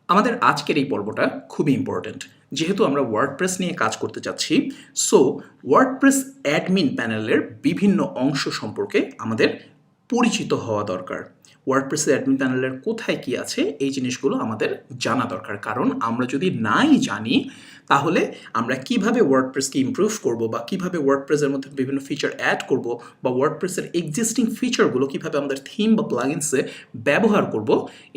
আমাদের আজকের এই পর্বটা খুবই ইম্পর্ট্যান্ট যেহেতু আমরা ওয়ার্ডপ্রেস নিয়ে কাজ করতে যাচ্ছি। সো ওয়ার্ডপ্রেস অ্যাডমিন প্যানেলের বিভিন্ন অংশ সম্পর্কে আমাদের পরিচিত হওয়া দরকার। ওয়ার্ডপ্রেসের অ্যাডমিন প্যানেলের কোথায় কি আছে এই জিনিসগুলো আমাদের জানা দরকার, কারণ আমরা যদি নাই জানি তাহলে আমরা কিভাবে ওয়ার্ডপ্রেসকে ইমপ্রুভ করব বা কিভাবে ওয়ার্ডপ্রেসের মধ্যে বিভিন্ন ফিচার অ্যাড করব বা ওয়ার্ডপ্রেসের এক্সিস্টিং ফিচারগুলো কিভাবে আমাদের থিম বা প্লাগইনসে ব্যবহার করব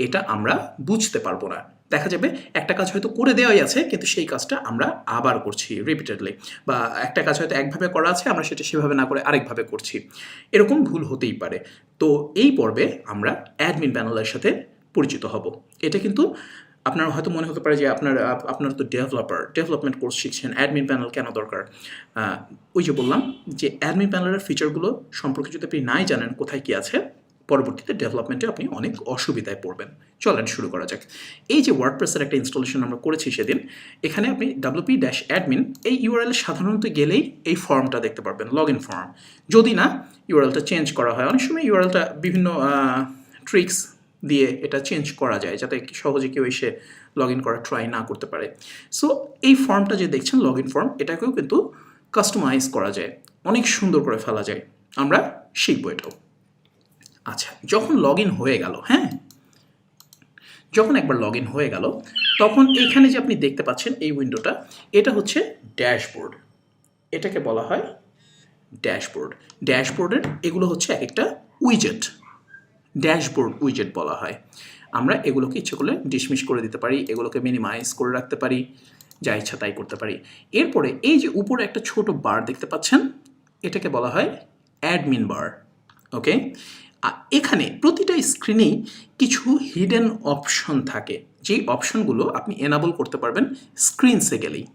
এটা আমরা বুঝতে পারবো না। দেখা যাবে একটা কাজ হয়তো করে দেওয়াই আছে কিন্তু সেই কাজটা আমরা আবার করছি রিপিটেডলি, বা একটা কাজ হয়তো একভাবে করা আছে আমরা সেটা সেভাবে না করে আরেকভাবে করছি, এরকম ভুল হতেই পারে। তো এই পর্বে আমরা অ্যাডমিন প্যানেলের সাথে পরিচিত হব। এটা কিন্তু আপনার হয়তো মনে হতে পারে যে আপনার তো ডেভেলপমেন্ট কোর্স শিখছেন, অ্যাডমিন প্যানেল কেন দরকার? ওই যে বললাম যে অ্যাডমিন প্যানেলের ফিচারগুলো সম্পর্কে যদি আপনি নাই জানেন কোথায় কী আছে, পরবর্তীতে ডেভেলপমেন্টে আপনি অনেক অসুবিধায় পড়বেন। চলেন শুরু করা যাক। এই যে ওয়ার্ডপ্রেসের একটা ইনস্টলেশন আমরা করেছি সেদিন, এখানে আপনি wp-admin এই ইউআরএল সাধারণত গেলেই এই ফর্মটা দেখতে পারবেন, লগ ইন ফর্ম। যদি না ইউআরএলটা চেঞ্জ করা হয়, অনেক সময় ইউআরএলটা বিভিন্ন ট্রিক্স দিয়ে এটা চেঞ্জ করা যায় যাতে সহজে কেউ এসে লগ ইন করা ট্রাই না করতে পারে। সো এই ফর্মটা যে দেখছেন লগ ইন ফর্ম, এটাকেও কিন্তু কাস্টমাইজ করা যায়, অনেক সুন্দর করে ফেলা যায়। আমরা শিখবো এটাও। আচ্ছা, যখন লগ ইন হয়ে গেল, যখন একবার লগ ইন হয়ে গেল তখন এখানে যে আপনি দেখতে পাচ্ছেন এই উইন্ডোটা, এটা হচ্ছে ড্যাশবোর্ড। এটাকে বলা হয় ড্যাশবোর্ড। ড্যাশবোর্ডের এগুলো হচ্ছে এক একটা উইজেট, ড্যাশবোর্ড উইজেট বলা হয়। আমরা এগুলোকে ইচ্ছে করলে ডিসমিস করে দিতে পারি, এগুলোকে মিনিমাইজ করে রাখতে পারি, যা ইচ্ছা তাই করতে পারি। এরপরে এই যে উপরে একটা ছোট বার দেখতে পাচ্ছেন, এটাকে বলা হয় অ্যাডমিন বার। ওকে, এখানে প্রতিটা স্ক্রিনেই কিছু হিডেন অপশন থাকে, যেই অপশনগুলো আপনি এনাবল করতে পারবেন স্ক্রিনসে গেলেই।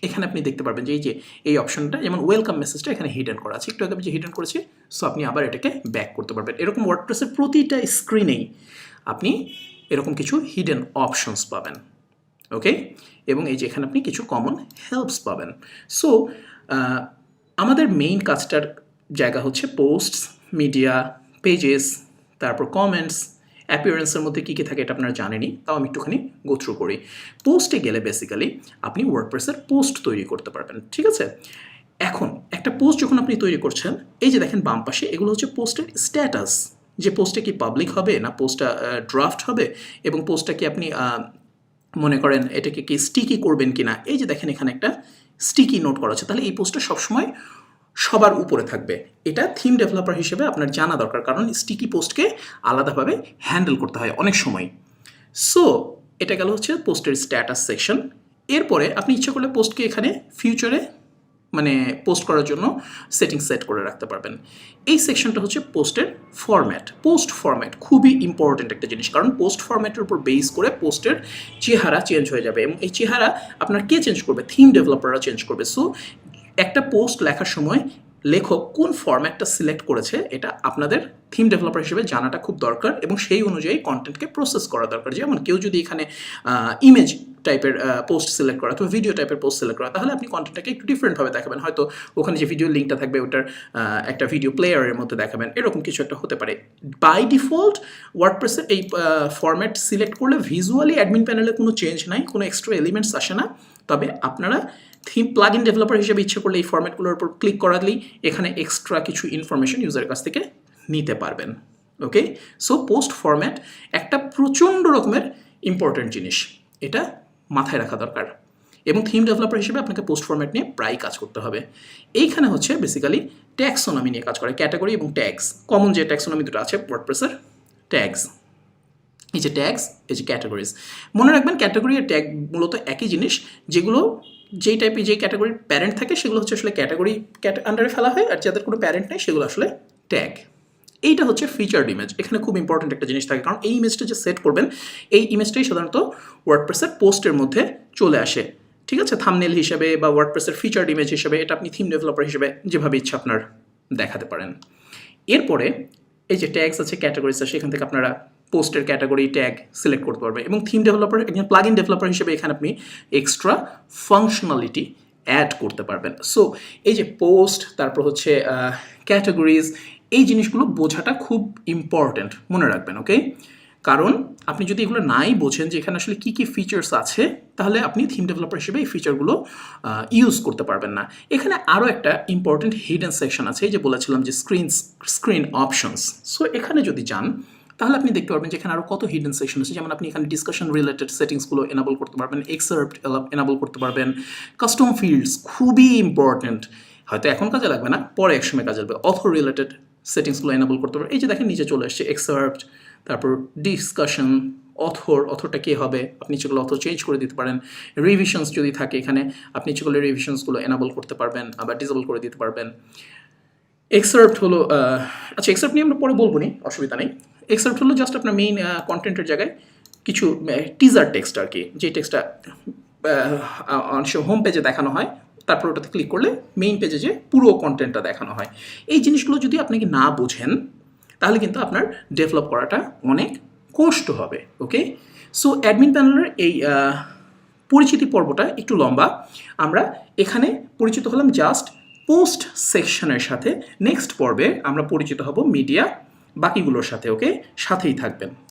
এখানে আপনি দেখতে পারবেন যে এই অপশনটা, যেমন ওয়েলকাম মেসেজটা এখানে হিডেন করা আছে, একটু আগে যে হিডেন করেছি, সো আপনি আবার এটাকে ব্যাক করতে পারবেন। এরকম ওয়ার্ডপ্রেসের প্রতিটা স্ক্রিনেই আপনি এরকম কিছু হিডেন অপশনস পাবেন। ওকে, এবং এই যে এখানে আপনি কিছু কমন হেল্পস পাবেন। সো আমাদের মেইন কাজটার জায়গা হচ্ছে পোস্টস, মিডিয়া, পেজেস, তারপর কমেন্টস, অ্যাপিয়ারেন্সের মধ্যে কী কী থাকে এটা আপনারা জানেনই, তাও আমি একটুখানি গো থ্রু করি। পোস্টে গেলে বেসিক্যালি আপনি ওয়ার্ডপ্রেসের পোস্ট তৈরি করতে পারবেন। ঠিক আছে, এখন একটা পোস্ট যখন আপনি তৈরি করছেন, এই যে দেখেন বাম পাশে, এগুলো হচ্ছে পোস্টের স্ট্যাটাস, যে পোস্টে কি পাবলিক হবে না পোস্টটা ড্রাফট হবে, এবং পোস্টটা কি আপনি মনে করেন এটাকে কি স্টিকি করবেন কি না। এই যে দেখেন এখানে একটা স্টিকি নোট করা আছে, তাহলে এই পোস্টটা সবসময় সবার উপরে থাকবে। এটা থিম ডেভেলপার হিসেবে আপনার জানা দরকার, কারণ স্টিকি পোস্টকে আলাদাভাবে হ্যান্ডেল করতে হয় অনেক সময়। সো এটা গেল হচ্ছে পোস্টের স্ট্যাটাস সেকশন। এরপরে আপনি ইচ্ছা করলে পোস্টকে এখানে ফিউচারে মানে পোস্ট করার জন্য সেটিং সেট করে রাখতে পারবেন। এই সেকশনটা হচ্ছে পোস্টের ফরম্যাট। পোস্ট ফরম্যাট খুবই ইম্পর্টেন্ট একটা জিনিস, কারণ পোস্ট ফরম্যাটের উপর বেস করে পোস্টের চেহারা চেঞ্জ হয়ে যাবে, এবং এই চেহারা আপনার কে চেঞ্জ করবে? থিম ডেভেলপাররা চেঞ্জ করবে। সো একটা পোস্ট লেখার সময় লেখক কোন ফরম্যাটটা সিলেক্ট করেছে এটা আপনাদের থিম ডেভেলপার হিসেবে জানাটা খুব দরকার, এবং সেই অনুযায়ী কন্টেন্টকে প্রসেস করা দরকার। যেমন কেউ যদি এখানে ইমেজ টাইপের পোস্ট সিলেক্ট করা অথবা ভিডিও টাইপের পোস্ট সিলেক্ট করা, তাহলে আপনি কন্টেন্টটাকে একটু ডিফারেন্টভাবে দেখাবেন। হয়তো ওখানে যে ভিডিও লিঙ্কটা থাকবে ওটার একটা ভিডিও প্লেয়ারের মধ্যে দেখাবেন, এরকম কিছু একটা হতে পারে। বাই ডিফল্ট ওয়ার্ডপ্রেসের এই ফরম্যাট সিলেক্ট করলে ভিজুয়ালি অ্যাডমিন প্যানেলে কোনো চেঞ্জ নাই, কোনো এক্সট্রা এলিমেন্টস আসে না। তবে আপনারা থিম প্লাগইন ডেভেলপার হিসেবে ইচ্ছে করলে এই ফরম্যাটগুলোর উপর ক্লিক করালেই এখানে এক্সট্রা কিছু ইনফরমেশন ইউজারের কাছ থেকে নিতে পারবেন। ওকে, সো পোস্ট ফরম্যাট একটা প্রচণ্ড রকমের ইম্পর্ট্যান্ট জিনিস, এটা মাথায় রাখা দরকার, এবং থিম ডেভেলপার হিসেবে আপনাকে পোস্ট ফরম্যাট নিয়ে প্রায় কাজ করতে হবে। এইখানে হচ্ছে বেসিক্যালি ট্যাক্সোনমি নিয়ে কাজ করে, ক্যাটাগরি এবং ট্যাগস। কমন যে ট্যাক্সোনমি দুটো আছে ওয়ার্ডপ্রেসের, ট্যাগস, এই যে ট্যাগস, এই যে ক্যাটাগরিজ। মনে রাখবেন ক্যাটাগরি আর ট্যাগ মূলত একই জিনিস। যেগুলো যেই টাইপের যে ক্যাটাগরির প্যারেন্ট থাকে সেগুলো হচ্ছে আসলে ক্যাটাগরি আন্ডারে ফেলা হয়, আর যাদের কোনো প্যারেন্ট নেই সেগুলো আসলে ট্যাগ। এইটা হচ্ছে ফিচার্ড ইমেজ। এখানে খুব ইম্পর্টেন্ট একটা জিনিস থাকে, কারণ এই ইমেজটা যে সেট করবেন এই ইমেজটাই সাধারণত ওয়ার্ডপ্রেসের পোস্টের মধ্যে চলে আসে। ঠিক আছে, থাম্বনেল হিসেবে বা ওয়ার্ডপ্রেসের ফিচার্ড ইমেজ হিসেবে এটা আপনি থিম ডেভেলপার হিসেবে যেভাবে ইচ্ছা আপনার দেখাতে পারেন। এরপরে এই যে ট্যাগস আছে, ক্যাটাগরিজ আছে, সেখান থেকে আপনারা পোস্টের ক্যাটাগরি ট্যাগ সিলেক্ট করতে পারবেন, এবং থিম ডেভেলপার একজন প্লাগইন ডেভেলপার হিসেবে এখানে আপনি এক্সট্রা ফাংশনালিটি অ্যাড করতে পারবেন। সো এই যে পোস্ট, তারপর হচ্ছে ক্যাটাগরিজ, এই জিনিসগুলো বোঝাটা খুব ইম্পর্ট্যান্ট, মনে রাখবেন। ওকে, কারণ আপনি যদি এগুলো নাই বোঝেন যে এখানে আসলে কী কী ফিচার্স আছে, তাহলে আপনি থিম ডেভেলপার হিসেবে এই ফিচারগুলো ইউজ করতে পারবেন না। এখানে আরও একটা ইম্পর্টেন্ট হিডেন সেকশন আছে, এই যে বলেছিলাম যে স্ক্রিন অপশনস। সো এখানে যদি যান তাহলে আপনি দেখতে পারবেন যে এখানে আরও কত হিডেন সেকশন আছে। যেমন আপনি এখানে ডিসকাশন রিলেটেড সেটিংসগুলো এনাবল করতে পারবেন, এক্সার্প্ট এনাবল করতে পারবেন, কাস্টম ফিল্ডস খুবই ইম্পর্টেন্ট, হয়তো এখন কাজে লাগবে না, পরে এক সময় কাজে লাগবে। অথর রিলেটেড সেটিংসগুলো এনাবল করতে পারবেন। এই যে দেখেন নিচে চলে আসছে এক্সার্প্ট, তারপর ডিসকাশন, অথরটা কে হবে, আপনি সেগুলো অথর চেঞ্জ করে দিতে পারেন। রিভিশনস যদি থাকে এখানে আপনি সেগুলো রিভিশনসগুলো এনাবল করতে পারবেন, আবার ডিসেবল করে দিতে পারবেন। এক্সার্প্ট হলো আচ্ছা, এক্সার্প্ট নিয়ে আমরা পরে বলবো নি, অসুবিধা নেই। এক্সার্প্ট হলো জাস্ট আপনার মেইন কন্টেন্টের জায়গায় কিছু টিজার টেক্সট আর কি, যে টেক্সটটা হোম পেজে দেখানো হয়, তারপর ওটাতে ক্লিক করলে মেইন পেজে যে পুরো কন্টেন্টটা দেখানো হয়। এই জিনিসগুলো যদি আপনি না বোঝেন তাহলে কিন্তু আপনার ডেভেলপ করাটা অনেক কষ্ট হবে। ওকে, সো অ্যাডমিন প্যানেলের এই পরিচিতি পর্বটা একটু লম্বা, আমরা এখানে পরিচিত হলাম জাস্ট পোস্ট সেকশনের সাথে। নেক্সট পর্বে আমরা পরিচিত হব মিডিয়া বাকিগুলোর সাথে। ওকে, সাথেই থাকবেন।